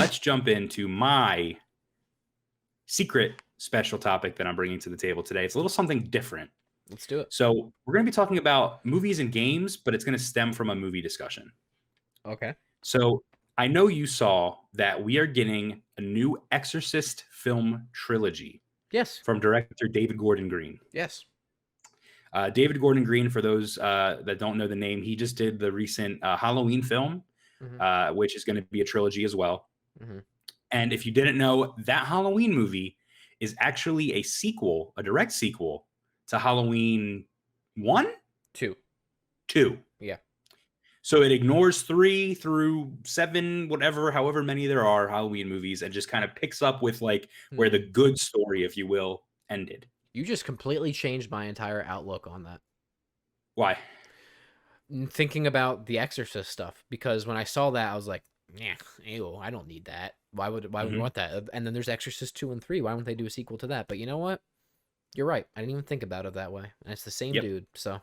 let's jump into my secret special topic that I'm bringing to the table today. It's a little something different. Let's do it. So we're going to be talking about movies and games, but it's going to stem from a movie discussion. Okay. So I know you saw that we are getting a new Exorcist film trilogy Yes. from director David Gordon Green. Yes. David Gordon Green, for those that don't know the name, he just did the recent Halloween film, which is going to be a trilogy as well. And if you didn't know, that Halloween movie is actually a sequel, a direct sequel to Halloween 1? 2. 2. Yeah. So it ignores 3 through 7, whatever, however many there are Halloween movies, and just kind of picks up with like where the good story, if you will, ended. You just completely changed my entire outlook on that. Why? Thinking about the Exorcist stuff, because when I saw that, I was like, yeah, ew, I don't need that. Why would we want that? And then there's Exorcist 2 and 3. Why wouldn't they do a sequel to that? But you know what? You're right. I didn't even think about it that way. And it's the same dude. So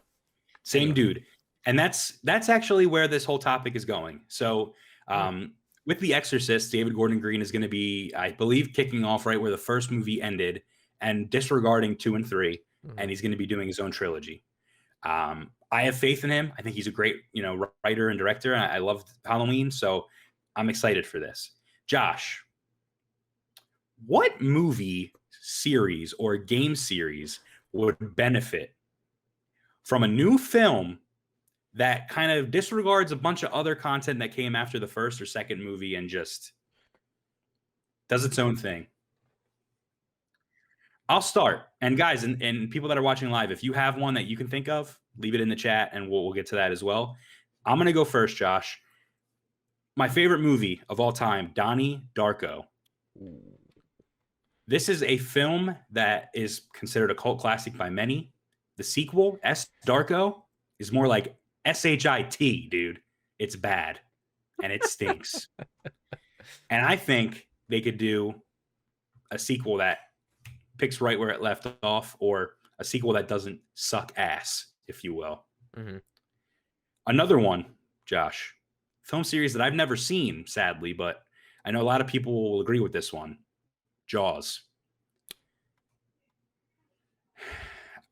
same dude. And that's actually where this whole topic is going. So with The Exorcist, David Gordon Green is going to be, I believe, kicking off right where the first movie ended and disregarding 2 and 3. And he's going to be doing his own trilogy. I have faith in him. I think he's a great, writer and director. I love Halloween, so I'm excited for this. Josh, what movie series or game series would benefit from a new film that kind of disregards a bunch of other content that came after the first or second movie and just does its own thing? I'll start. And guys, and people that are watching live, if you have one that you can think of, leave it in the chat and we'll get to that as well. I'm going to go first, Josh. My favorite movie of all time, Donnie Darko. This is a film that is considered a cult classic by many. The sequel, S. Darko, is more like S-H-I-T, dude. It's bad. And it stinks. And I think they could do a sequel that picks right where it left off, or a sequel that doesn't suck ass, if you will. Another one, Josh, film series that I've never seen, sadly, but I know a lot of people will agree with this one. Jaws.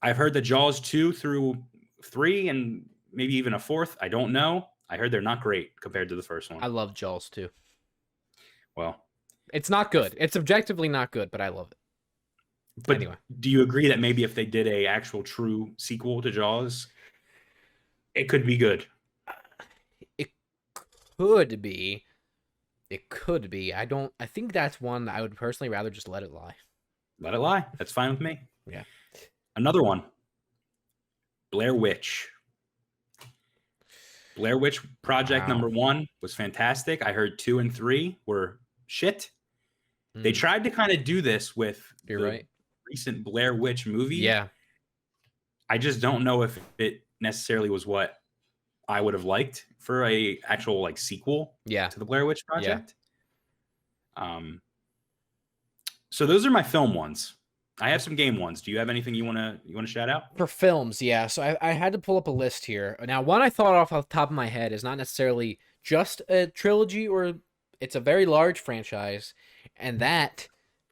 I've heard that Jaws 2 through 3 and maybe even a 4th, I don't know. I heard they're not great compared to the first one. I love Jaws 2. Well, it's not good. It's objectively not good, but I love it. But anyway, do you agree that maybe if they did a actual true sequel to Jaws, it could be good? It could be. It could be. I think that's one that I would personally rather just let it lie. Let it lie. That's fine with me. Yeah. Another one. Blair Witch. Blair Witch Project number 1 was fantastic. I heard 2 and 3 were shit. They tried to kind of do this with the recent Blair Witch movie. Yeah. I just don't know if it necessarily was what I would have liked for a actual like sequel to the Blair Witch Project. So those are my film ones. I have some game ones. Do you have anything you want to shout out? For films, yeah. So I had to pull up a list here. Now, one I thought off the top of my head is not necessarily just a trilogy, or it's a very large franchise, and that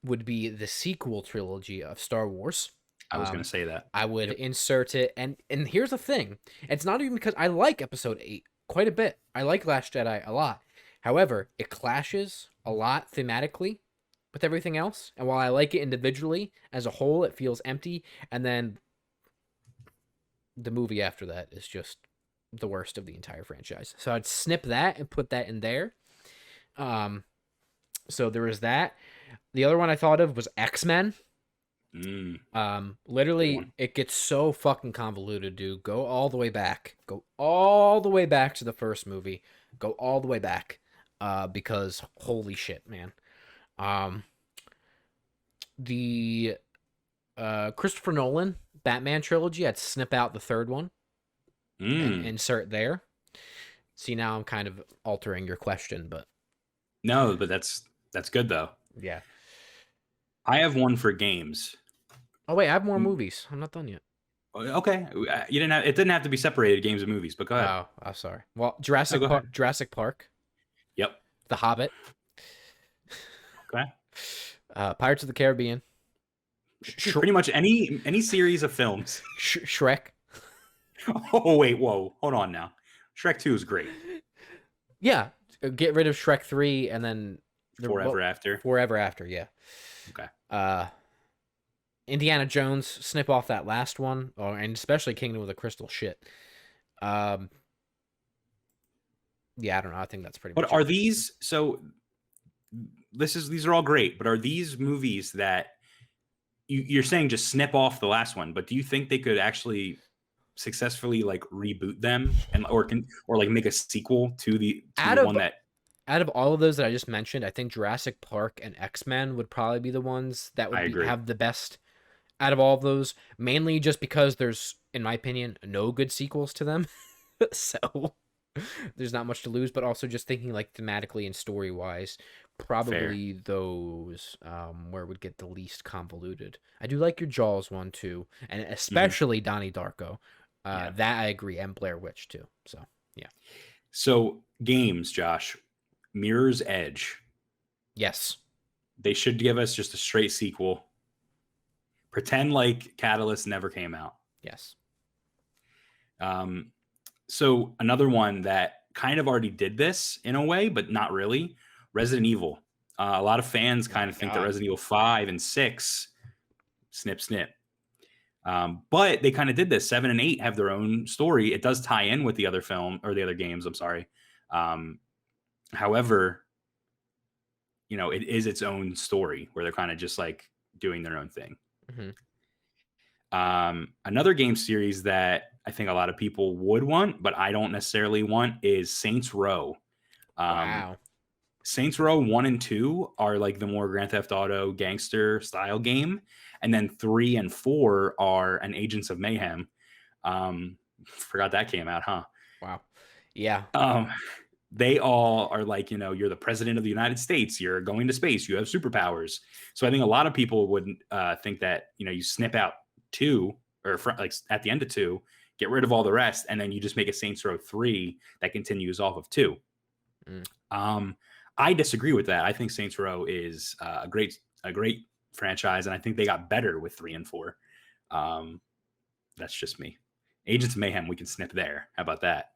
would be the sequel trilogy of Star Wars. I was going to say that. I would insert it, and here's the thing. It's not even because I like Episode 8 quite a bit. I like Last Jedi a lot. However, it clashes a lot thematically with everything else, and while I like it individually, as a whole, it feels empty, and then the movie after that is just the worst of the entire franchise. So I'd snip that and put that in there. So there was that. The other one I thought of was X-Men. Literally, it gets so fucking convoluted, dude. Go all the way back. Go all the way back to the first movie. Go all the way back. Because holy shit, man. The Christopher Nolan Batman trilogy, I'd snip out the third one and insert there. See, now I'm kind of altering your question, but no, but that's good though. Yeah. I have one for games. Oh wait, I have more movies. I'm not done yet. Okay, it didn't have to be separated, games and movies, but go ahead. Oh, sorry. Well, Jurassic Park. Yep. The Hobbit. Okay. Pirates of the Caribbean. Sh- Pretty much any series of films. Shrek. Oh wait, whoa, hold on now. Shrek 2 is great. Yeah, get rid of Shrek 3 and then Forever After. Forever After. Yeah. Okay. Uh, Indiana Jones. Snip off that last one, and especially Kingdom of the Crystal. Shit. Um, yeah, I don't know. I think that's pretty much But are it. these so? These are all great, but are these movies that you're saying just snip off the last one? But do you think they could actually successfully like reboot them and or like make a sequel to Out the of one that out of all of those that I just mentioned, I think Jurassic Park and X-Men would probably be the ones that I would agree? have the best out of all of those. Mainly just because there's, in my opinion, no good sequels to them, so there's not much to lose. But also just thinking like thematically and story wise, Fair. probably those where it would get the least convoluted. I do like your Jaws one too, and Mhm. especially Donnie Darko. Yeah. That I agree, and Blair Witch too. So yeah, So games, Josh, Mirror's Edge. yes, They should give us just a straight sequel. Pretend like Catalyst never came out. yes. Um, so another one that kind of already did this in a way, but not really. Resident Evil. A lot of fans Oh my kind of think that God. Resident Evil 5 and 6, snip, snip. But they kind of did this. 7 and 8 have their own story. It does tie in with the other film or the other games. I'm sorry. However, it is its own story where they're kind of just like doing their own thing. Mm-hmm. Another game series that I think a lot of people would want, but I don't necessarily want, is Saints Row. Um, Wow. Saints Row 1 and 2 are like the more Grand Theft Auto gangster style game. And then 3 and 4 are an Agents of Mayhem. Forgot that came out, huh? Wow. Yeah. Um, they all are like, you're the president of the United States, you're going to space, you have superpowers. So I think a lot of people would think that, you snip out 2 or like at the end of 2, get rid of all the rest, and then you just make a Saints Row 3 that continues off of 2. Mm. I disagree with that. I think Saints Row is a great franchise, and I think they got better with 3 and 4. That's just me. Agents of Mayhem, we can snip there. How about that?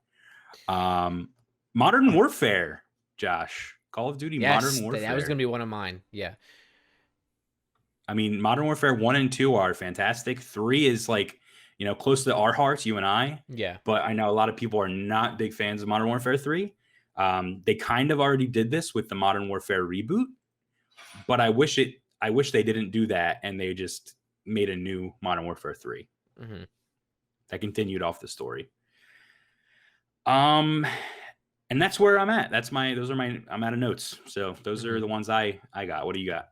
Modern Warfare, Josh. Call of Duty Yes, Modern Warfare. that was gonna be one of mine. Yeah. I mean, Modern Warfare 1 and 2 are fantastic. 3 is like, close to our hearts, you and I. Yeah. But I know a lot of people are not big fans of Modern Warfare 3. They kind of already did this with the Modern Warfare reboot, but I wish they didn't do that and they just made a new Modern Warfare 3 Mm-hmm. that continued off the story. And that's where I'm at. I'm out of notes. So those are the ones I got. What do you got?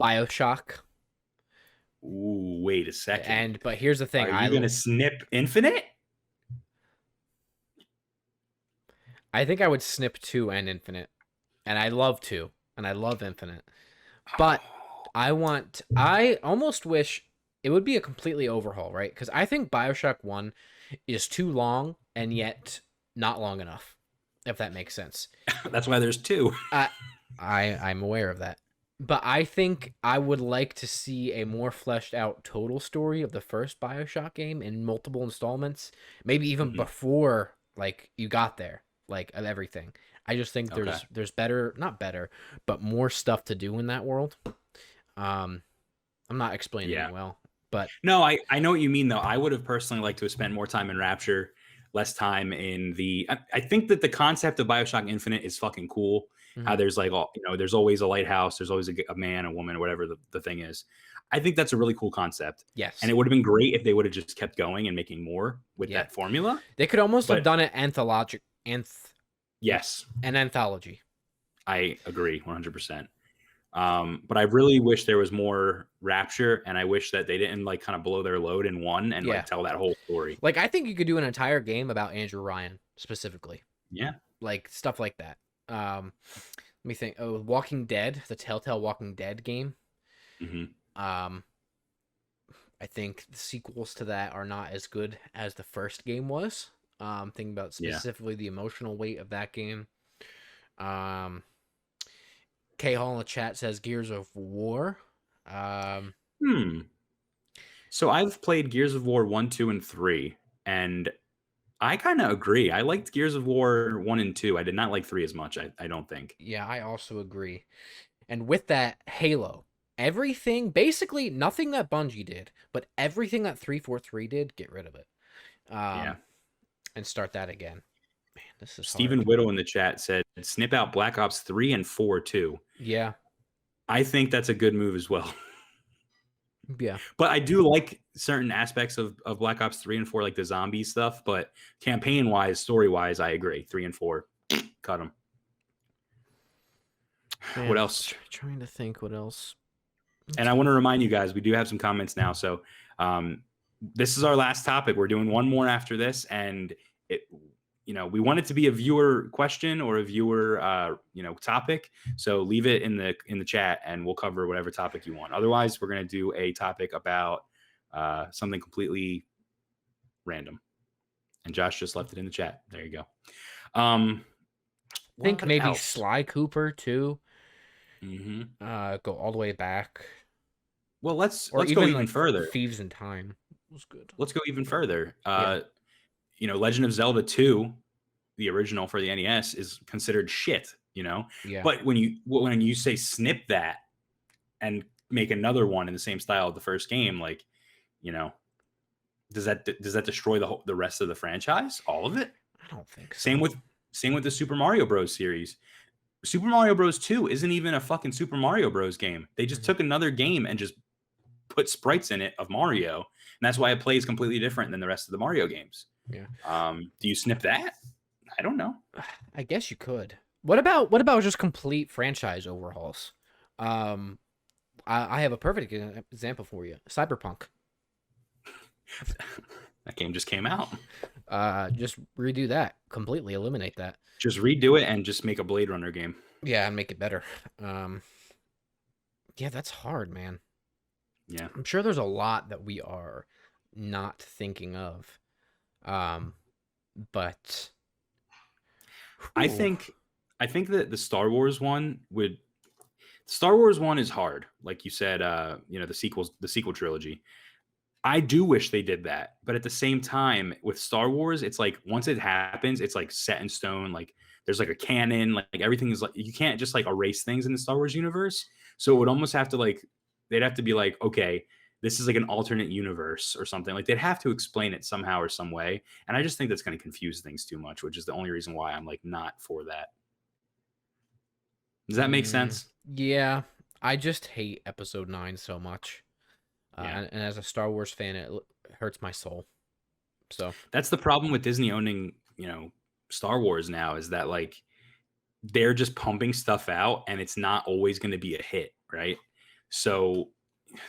BioShock. Ooh, wait a second. But here's the thing. Are you gonna snip Infinite? I think I would snip 2 and Infinite. And I love 2. And I love Infinite. But I almost wish it would be a completely overhaul, right? Because I think BioShock 1 is too long and yet not long enough, if that makes sense. That's why there's 2. I'm aware of that. But I think I would like to see a more fleshed out total story of the first BioShock game in multiple installments, maybe even before like you got there, like of everything. I just think there's better, not better, but more stuff to do in that world. I'm not explaining it well, but no, I know what you mean though. I would have personally liked to have spent more time in Rapture, less time in the. I think that the concept of BioShock Infinite is fucking cool. How there's like there's always a lighthouse, there's always a man, a woman, or whatever the thing is. I think that's a really cool concept. Yes, and it would have been great if they would have just kept going and making more with that formula. They could almost have done it Yes, an anthology. I agree 100%. But I really wish there was more Rapture, and I wish that they didn't like kind of blow their load in one and like tell that whole story. Like I think you could do an entire game about Andrew Ryan specifically. Yeah, like stuff like that. Let me think. Oh, Walking Dead, the Telltale Walking Dead game. I think the sequels to that are not as good as the first game was. Thinking about specifically the emotional weight of that game. K Hall in the chat says Gears of War. Hmm. So I've played Gears of War 1, 2, and 3, and I kind of agree. I liked Gears of War 1 and 2. I did not like 3 as much, I don't think. Yeah, I also agree. And with that, Halo. Everything, basically nothing that Bungie did, but everything that 343 did, get rid of it. Yeah. And start that again. Man, this is Stephen hard. Whittle in the chat said, snip out Black Ops 3 and 4 too. Yeah. I think that's a good move as well. Yeah. But I do like certain aspects of Black Ops 3 and 4, like the zombie stuff. But campaign-wise, story-wise, I agree. 3 and 4, cut them. Man, what else? Trying to think what else. And I want to remind you guys, we do have some comments now. So this is our last topic. We're doing one more after this. And we want it to be a viewer question or a viewer, topic. So leave it in the chat and we'll cover whatever topic you want. Otherwise, we're going to do a topic about something completely random. And Josh just left it in the chat. There you go. I think maybe else? Sly Cooper too. Mm-hmm. Go all the way back. Well, let's go even further. Thieves in Time was good. Let's go even further. Legend of Zelda 2, the original for the NES, is considered shit, Yeah. But when you say snip that and make another one in the same style of the first game, does that destroy the rest of the franchise? All of it? I don't think so. Same with the Super Mario Bros. Series. Super Mario Bros. 2 isn't even a fucking Super Mario Bros. Game. They just took another game and just put sprites in it of Mario, and that's why it plays completely different than the rest of the Mario games. Yeah. Do you snip that? I don't know. I guess you could. What about just complete franchise overhauls? I have a perfect example for you. Cyberpunk. That game just came out. Just redo that. Completely eliminate that. Just redo it and just make a Blade Runner game. Yeah, and make it better. Yeah, that's hard, man. Yeah. I'm sure there's a lot that we are not thinking of. But I think that the Star Wars one is hard. Like you said, the sequel trilogy. I do wish they did that, but at the same time with Star Wars, it's like once it happens, it's like set in stone. Like there's like a canon, like everything is like, you can't just like erase things in the Star Wars universe. So it would almost have to they'd have to be like, okay, this is like an alternate universe or something. Like they'd have to explain it somehow or some way. And I just think that's going to confuse things too much, which is the only reason why I'm like not for that. Does that make sense? Yeah. I just hate episode 9 so much. Yeah. And as a Star Wars fan, it hurts my soul. So that's the problem with Disney owning, Star Wars now, is that like they're just pumping stuff out and it's not always going to be a hit, right? So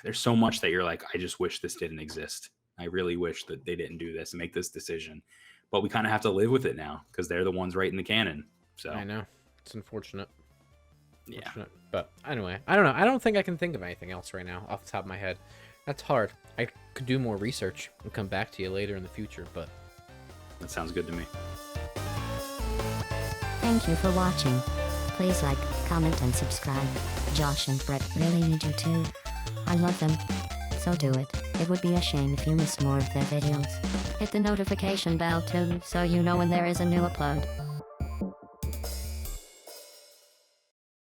there's so much that you're like, I just wish this didn't exist. I really wish that they didn't do this and make this decision. But we kind of have to live with it now because they're the ones writing the canon. So I know. It's unfortunate. Yeah. But anyway, I don't know. I don't think I can think of anything else right now off the top of my head. That's hard. I could do more research and come back to you later in the future, but that sounds good to me. Thank you for watching. Please like, comment, and subscribe. Josh and Brett really need you too. I love them. So do it. It would be a shame if you missed more of their videos. Hit the notification bell too, so you know when there is a new upload.